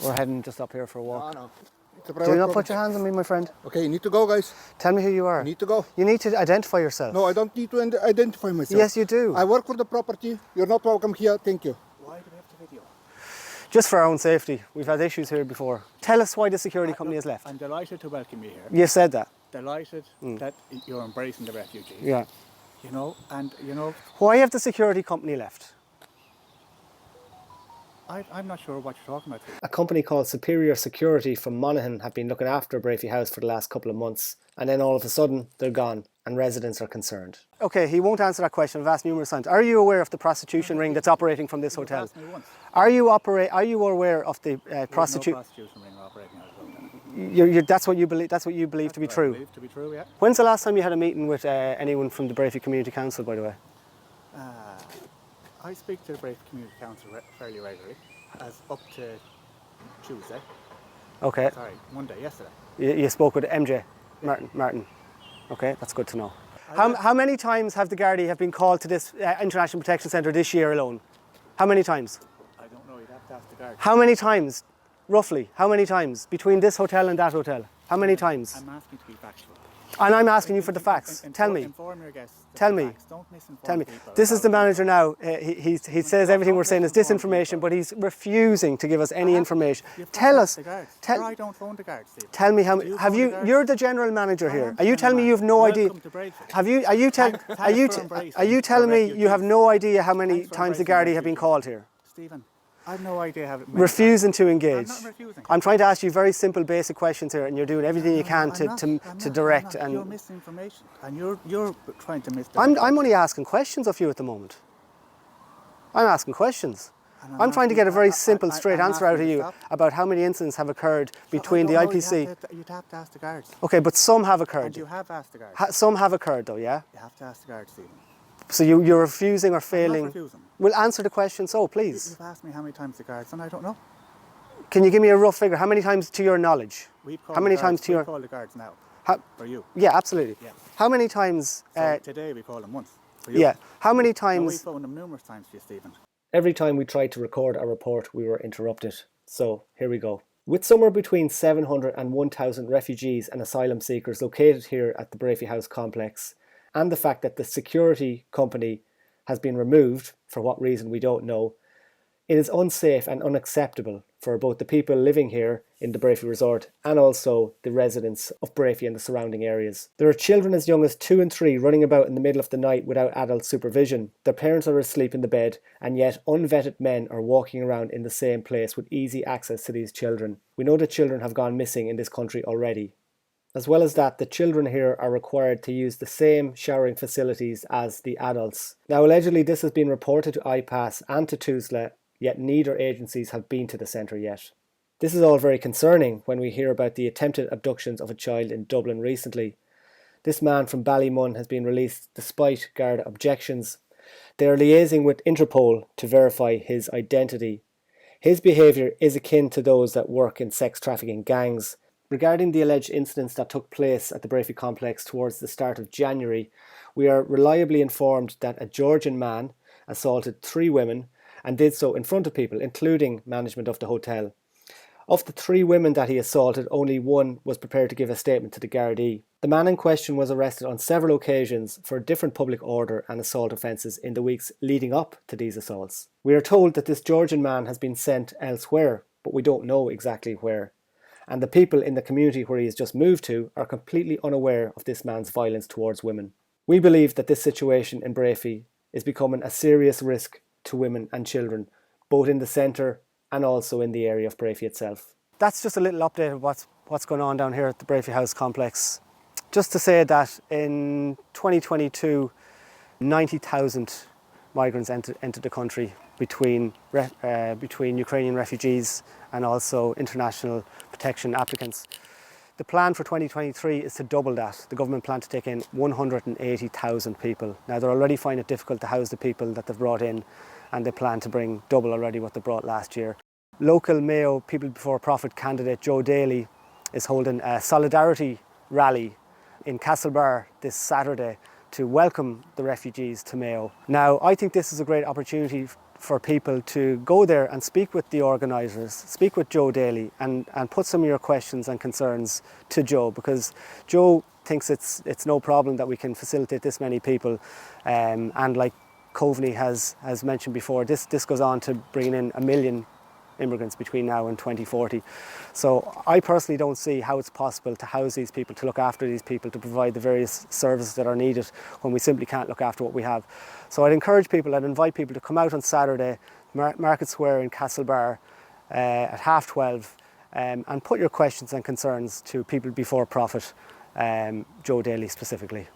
We're heading just up here for a walk. No. Do not put your hands on me, my friend. Okay, you need to go, guys. Tell me who you are. You need to go. You need to identify yourself. No, I don't need to identify myself. Yes, you do. I work for the property. You're not welcome here. Thank you. Why do we have to video? Just for our own safety. We've had issues here before. Tell us why the security company has left. I'm delighted to welcome you here. You said that. Delighted that you're embracing the refugees. Yeah. You know, and you know... Why have the security company left? I'm not sure what you're talking about. A company called Superior Security from Monaghan have been looking after Breaffy House for the last couple of months, and then all of a sudden they're gone and residents are concerned. Okay, he won't answer that question. I've asked numerous times. Are you aware of the prostitution ring that's operating from this hotel? Asked me once. Are you aware of the prostitution? No prostitution ring operating out of the hotel. That's what you believe. That's what you believe to be true. I believe to be true, yeah. When's the last time you had a meeting with anyone from the Breaffy Community Council, by the way? I speak to the Breaffy Community Council fairly regularly, as up to Tuesday. Okay. Sorry, Monday, yesterday. You spoke with MJ Martin. Okay, that's good to know. How many times have the Gardaí have been called to this International Protection Centre this year alone? How many times? I don't know. You'd have to ask the guards. How many times, roughly? How many times between this hotel and that hotel? How many times? I'm asking to be factual. And I'm asking you for the facts. Tell me. Inform your guests. Tell me. Don't misinform Tell me. people. This is the manager now. He says everything we're saying is disinformation, but he's refusing to give us any information. Tell us. I don't phone the guards, Steve. Tell me how. Have you? You're the general manager here. Are you telling me you have no idea? Have you? Are you telling me you have no idea how many times the Gardaí have been called here? Stephen, I have no idea how. Refusing to engage. I'm not refusing. I'm trying to ask you very simple, basic questions here, and you're doing everything you can to direct. You're And misinformation, and you're trying to misdirect. I'm only asking questions of you at the moment. I'm asking questions. I'm trying to get a very simple, straight answer out of you about how many incidents have occurred between the IPC. You'd have to ask the guards. Okay, but some have occurred. And you have asked the guards. Some have occurred, though, yeah? You have to ask the guards, Stephen. So you're refusing or failing? I'm not refusing. Well, answer the question, so please. You've asked me how many times the guards, and I don't know. Can you give me a rough figure? How many times to your knowledge? How many times to your... We call the guards now. For you. Yeah, absolutely. Yeah. How many times... So today we call them once. For you. Yeah. How many times... No, we phoned them numerous times for you, Stephen. Every time we tried to record a report, we were interrupted. So here we go. With somewhere between 700 and 1,000 refugees and asylum seekers located here at the Breaffy House complex, and the fact that the security company has been removed, for what reason we don't know, it is unsafe and unacceptable for both the people living here in the Breaffy Resort and also the residents of Breaffy and the surrounding areas. There are children as young as 2 and 3 running about in the middle of the night without adult supervision. Their parents are asleep in the bed, and yet unvetted men are walking around in the same place with easy access to these children. We know that children have gone missing in this country already. As well as that, the children here are required to use the same showering facilities as the adults. Now, allegedly this has been reported to IPAS and to TUSLA, yet neither agencies have been to the centre yet. This is all very concerning when we hear about the attempted abductions of a child in Dublin recently. This man from Ballymun has been released despite Garda objections. They are liaising with Interpol to verify his identity. His behaviour is akin to those that work in sex trafficking gangs. Regarding the alleged incidents that took place at the Breaffy complex towards the start of January, we are reliably informed that a Georgian man assaulted 3 women and did so in front of people, including management of the hotel. Of the 3 women that he assaulted, only one was prepared to give a statement to the Gardaí. The man in question was arrested on several occasions for different public order and assault offences in the weeks leading up to these assaults. We are told that this Georgian man has been sent elsewhere, but we don't know exactly where. And the people in the community where he has just moved to are completely unaware of this man's violence towards women. We believe that this situation in Breaffy is becoming a serious risk to women and children, both in the centre and also in the area of Breaffy itself. That's just a little update of what's going on down here at the Breaffy House complex. Just to say that in 2022, 90,000 migrants entered the country between Ukrainian refugees and also international protection applicants. The plan for 2023 is to double that. The government plan to take in 180,000 people. Now they're already finding it difficult to house the people that they've brought in, and they plan to bring double already what they brought last year. Local Mayo People Before Profit candidate Joe Daly is holding a solidarity rally in Castlebar this Saturday to welcome the refugees to Mayo. Now, I think this is a great opportunity for people to go there and speak with the organisers, speak with Joe Daly, and put some of your questions and concerns to Joe, because Joe thinks it's no problem that we can facilitate this many people, and like Coveney has mentioned before, this goes on to bringing in 1 million immigrants between now and 2040. So I personally don't see how it's possible to house these people, to look after these people, to provide the various services that are needed when we simply can't look after what we have. So I'd encourage people, I'd invite people to come out on Saturday, Market Square in Castlebar at 12:30, and put your questions and concerns to People Before Profit, Joe Daly specifically.